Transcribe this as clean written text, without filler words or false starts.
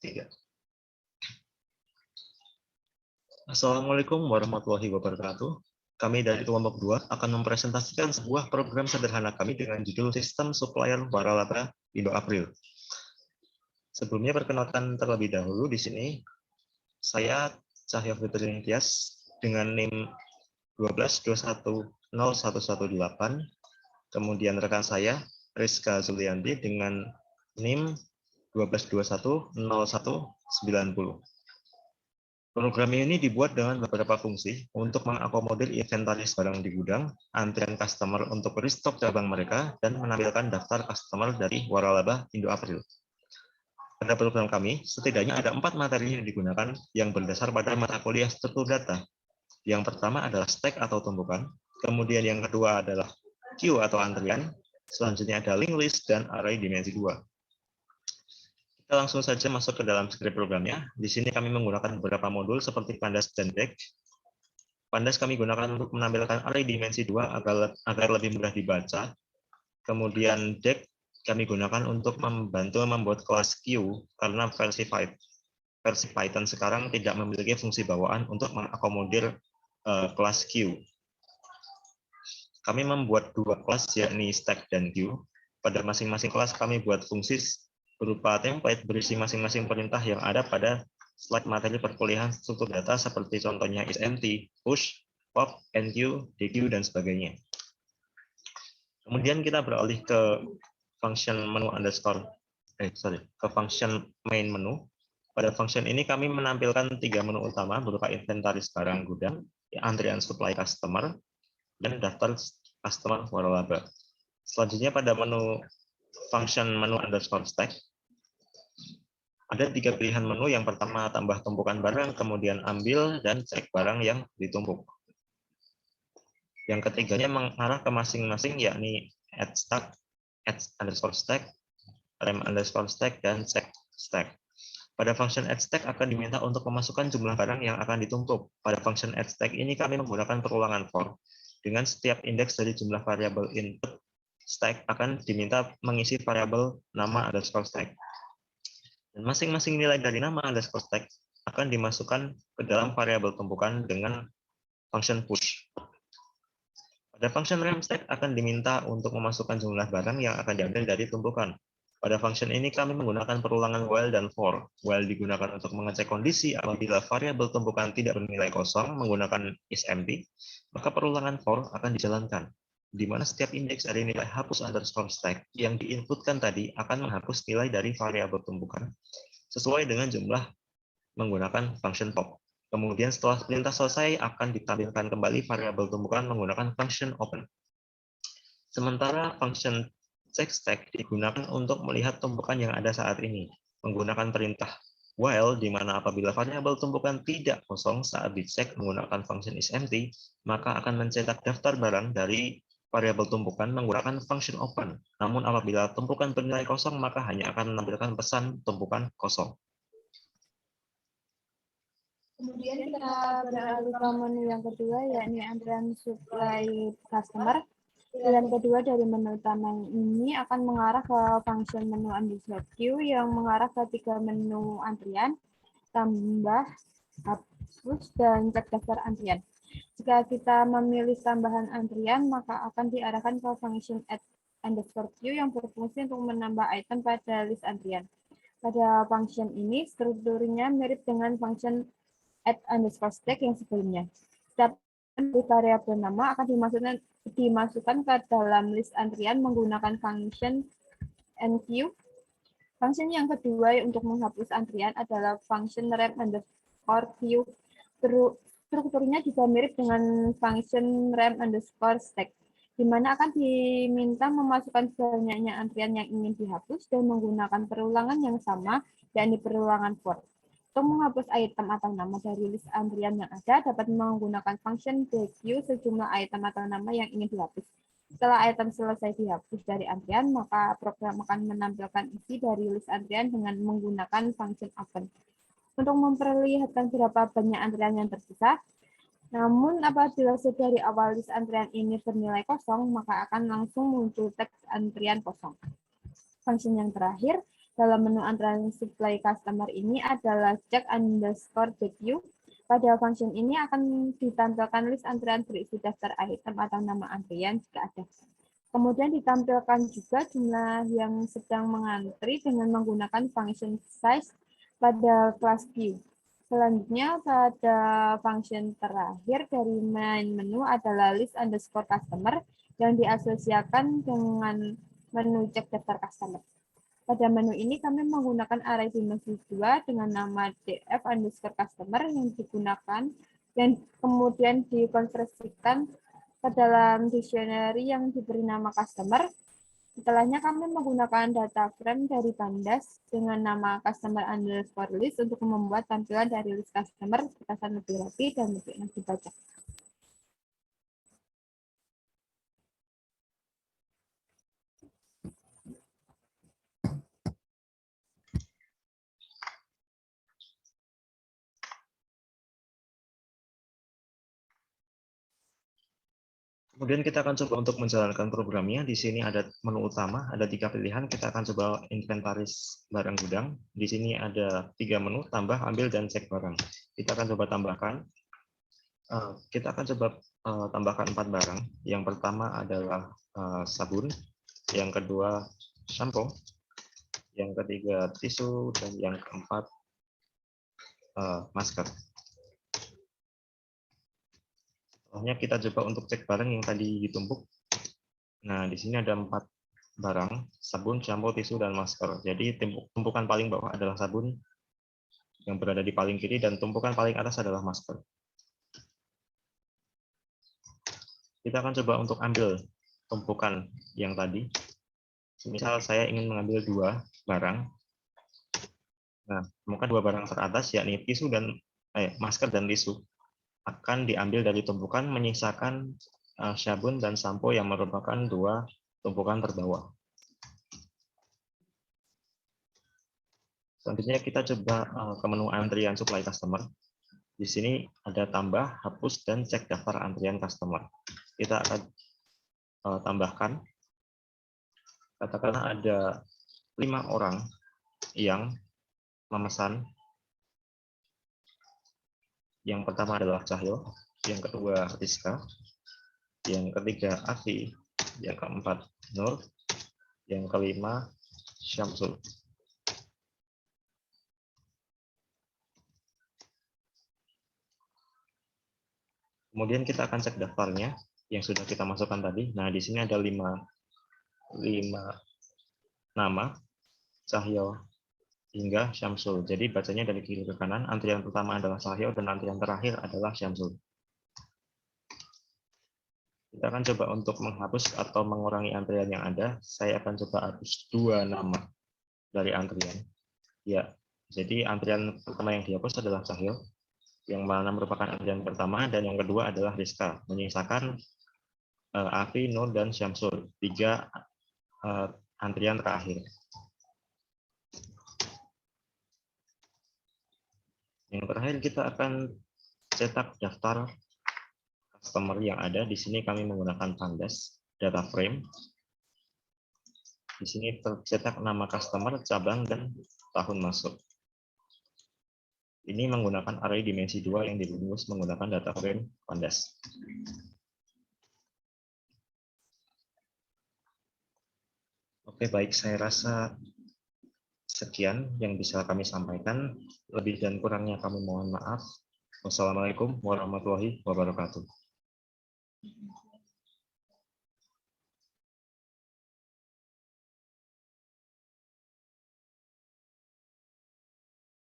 3. Assalamualaikum warahmatullahi wabarakatuh. Kami dari kelompok 2 akan mempresentasikan sebuah program sederhana kami dengan judul Sistem Supplier Waralaba Indo April. Sebelumnya perkenalkan terlebih dahulu di sini, saya Cahyo Fitri Tias dengan NIM 12210118, kemudian rekan saya Rizka Zulianti dengan NIM 12210190. Program ini dibuat dengan beberapa fungsi untuk mengakomodir inventaris barang di gudang, antrian customer untuk restock cabang mereka, dan menampilkan daftar customer dari Waralaba Indo April. Pada program kami, setidaknya ada 4 materi yang digunakan yang berdasar pada mata kuliah struktur data. Yang pertama adalah stack atau tumpukan, kemudian yang kedua adalah queue atau antrian, selanjutnya ada link list dan array dimensi 2. Kita langsung saja masuk ke dalam skrip programnya. Di sini kami menggunakan beberapa modul seperti Pandas dan Deck. Pandas kami gunakan untuk menampilkan array dimensi 2 agar lebih mudah dibaca. Kemudian Deck kami gunakan untuk membantu membuat kelas queue karena versi Python sekarang tidak memiliki fungsi bawaan untuk mengakomodir kelas queue. Kami membuat 2 kelas yakni stack dan queue. Pada masing-masing kelas kami buat fungsi berupa template berisi masing-masing perintah yang ada pada slide materi perkuliahan struktur data seperti contohnya isEmpty, push, pop, enqueue, dequeue, dan sebagainya. Kemudian kita beralih ke function menu ke function main menu. Pada function ini kami menampilkan 3 menu utama berupa inventaris barang gudang, antrian supply customer, dan daftar customer waralaba. Selanjutnya pada menu function menu underscore stack, ada 3 pilihan menu. Yang pertama tambah tumpukan barang, kemudian ambil dan cek barang yang ditumpuk. Yang ketiganya mengarah ke masing-masing yakni add underscore stack, rem underscore stack, dan check stack. Pada function add stack akan diminta untuk memasukkan jumlah barang yang akan ditumpuk. Pada function add stack ini kami menggunakan perulangan for. Dengan setiap indeks dari jumlah variabel input stack akan diminta mengisi variabel nama underscore stack. Dan masing-masing nilai dari nama underscore stack akan dimasukkan ke dalam variabel tumpukan dengan function push. Pada function rem stack akan diminta untuk memasukkan jumlah barang yang akan diambil dari tumpukan. Pada function ini kami menggunakan perulangan while dan for. While digunakan untuk mengecek kondisi apabila variabel tumpukan tidak bernilai kosong menggunakan isEmpty, maka perulangan for akan dijalankan, di mana setiap indeks dari nilai hapus underscore stack yang diinputkan tadi akan menghapus nilai dari variabel tumpukan sesuai dengan jumlah menggunakan function pop. Kemudian setelah perintah selesai akan ditampilkan kembali variabel tumpukan menggunakan function open. Sementara function check stack digunakan untuk melihat tumpukan yang ada saat ini menggunakan perintah while, di mana apabila variabel tumpukan tidak kosong saat dicek menggunakan function isEmpty, maka akan mencetak daftar barang dari variabel tumpukan menggunakan function open. Namun apabila tumpukan bernilai kosong, maka hanya akan menampilkan pesan tumpukan kosong. Kemudian kita beralih ke menu yang kedua, yakni antrian supply customer. Pilihan kedua dari menu utama ini akan mengarah ke function menu underscore queue yang mengarah ke 3 menu antrian, tambah, hapus, dan cek daftar antrian. Jika kita memilih tambahan antrian, maka akan diarahkan ke function add underscore queue yang berfungsi untuk menambah item pada list antrian. Pada function ini, strukturnya mirip dengan function add underscore stack yang sebelumnya. Setiap variabel nama akan dimasukkan ke dalam list antrian menggunakan function enqueue. Function yang kedua untuk menghapus antrian adalah function rem underscore queue. Strukturnya juga mirip dengan function rem underscore stack, di mana akan diminta memasukkan banyaknya antrian yang ingin dihapus dan menggunakan perulangan yang sama, yakni perulangan for. Untuk menghapus item atau nama dari list antrian yang ada, dapat menggunakan function dequeue sejumlah item atau nama yang ingin dihapus. Setelah item selesai dihapus dari antrian, maka program akan menampilkan isi dari list antrian dengan menggunakan function open untuk memperlihatkan berapa banyak antrian yang tersisa. Namun apabila dari awal list antrian ini bernilai kosong, maka akan langsung muncul teks antrian kosong. Function yang terakhir dalam menu antrean supply customer ini adalah check_dq. Pada function ini akan ditampilkan list antrean berisi daftar item atau nama antrian jika ada. Kemudian ditampilkan juga jumlah yang sedang mengantri dengan menggunakan function size pada kelas view. Selanjutnya pada function terakhir dari main menu adalah list_customer yang diasosiasikan dengan menu cek daftar customer. Pada menu ini kami menggunakan array dimensi 2 dengan nama df_customer yang digunakan dan kemudian dikonversikan ke dalam dictionary yang diberi nama customer. Setelahnya kami menggunakan data frame dari Pandas dengan nama customer_list untuk membuat tampilan dari list customer terkesan lebih rapi dan lebih enak dibaca. Kemudian kita akan coba untuk menjalankan programnya. Di sini ada menu utama, ada 3 pilihan. Kita akan coba inventaris barang gudang. Di sini ada 3 menu, tambah, ambil, dan cek barang. Kita akan coba tambahkan. Kita akan coba tambahkan 4 barang. Yang pertama adalah sabun, yang kedua shampoo, yang ketiga tisu, dan yang keempat masker. Setelahnya kita coba untuk cek barang yang tadi ditumpuk. Nah, di sini ada 4 barang, sabun, shampoo, tisu, dan masker. Jadi tumpukan paling bawah adalah sabun, yang berada di paling kiri, dan tumpukan paling atas adalah masker. Kita akan coba untuk ambil tumpukan yang tadi. Misal saya ingin mengambil 2 barang. Nah, temukan 2 barang teratas, yakni tisu dan masker dan tisu, akan diambil dari tumpukan, menyisakan sabun dan sampo yang merupakan 2 tumpukan terbawah. Selanjutnya kita coba ke menu antrian supply customer. Di sini ada tambah, hapus, dan cek daftar antrian customer. Kita akan tambahkan, katakanlah ada 5 orang yang memesan. Yang pertama adalah Cahyo, yang kedua Rizka, yang ketiga Afi, yang keempat Nur, yang kelima Syamsul. Kemudian kita akan cek daftarnya yang sudah kita masukkan tadi. Nah, di sini ada 5 nama, Cahyo hingga Syamsul. Jadi bacanya dari kiri ke kanan. Antrian pertama adalah Cahyo dan antrian terakhir adalah Syamsul. Kita akan coba untuk menghapus atau mengurangi antrian yang ada. Saya akan coba hapus 2 nama dari antrian. Ya, jadi antrian pertama yang dihapus adalah Cahyo, yang mana merupakan antrian pertama, dan yang kedua adalah Rizka, menyisakan Afi, Nur, dan Syamsul, 3 antrian terakhir. Yang terakhir kita akan cetak daftar customer yang ada. Di sini kami menggunakan Pandas data frame. Di sini tercetak nama customer, cabang, dan tahun masuk. Ini menggunakan array dimensi 2 yang dirumus menggunakan data frame Pandas. Oke, baik, saya rasa sekian yang bisa kami sampaikan. Lebih dan kurangnya kami mohon maaf. Wassalamualaikum warahmatullahi wabarakatuh.